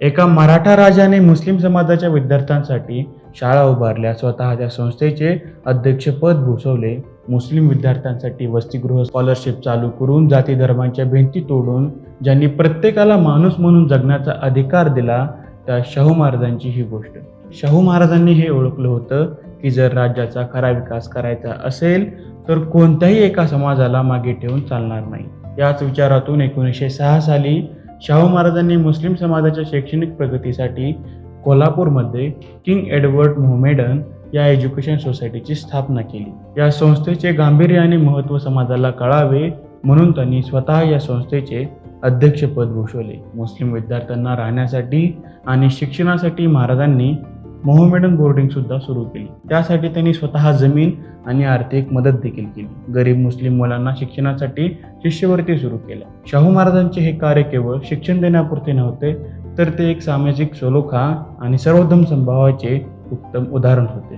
एका मराठा राजाने मुस्लिम समाजाच्या विद्यार्थ्यांसाठी शाळा उभारल्या, स्वतःच्या संस्थेचे अध्यक्षपद भूषवले, मुस्लिम विद्यार्थ्यांसाठी वसतिगृह स्कॉलरशिप चालू करून जाती धर्मांच्या भिंती तोडून ज्यांनी प्रत्येकाला माणूस म्हणून जगण्याचा अधिकार दिला, त्या शाहू महाराजांची ही गोष्ट. शाहू महाराजांनी हे ओळखलं होतं की जर राज्याचा खरा विकास करायचा असेल तर कोणत्याही एका समाजाला मागे ठेवून चालणार नाही. याच विचारातून 1906 साली शाहू महाराजांनी मुस्लिम समाजाच्या शैक्षणिक प्रगतीसाठी कोल्हापूरमध्ये किंग एडवर्ड मोहमेडन या एज्युकेशन सोसायटीची स्थापना केली. या संस्थेचे गांभीर्य आणि महत्त्व समाजाला कळावे म्हणून त्यांनी स्वतः या संस्थेचे अध्यक्षपद भूषवले. मुस्लिम विद्यार्थ्यांना राहण्यासाठी आणि शिक्षणासाठी महाराजांनी मोहमेडन बोर्डिंग सुद्धा सुरू केली. त्यासाठी त्यांनी स्वतः जमीन आणि आर्थिक मदत देखील केली. गरीब मुस्लिम मुलांना शिक्षणासाठी शिष्यवृत्ती सुरू केल्या. शाहू महाराजांचे हे कार्य केवळ शिक्षण देण्यापुरते नव्हते, तर ते एक सामाजिक सलोखा आणि सर्वधर्म समभावाचे उत्तम उदाहरण होते.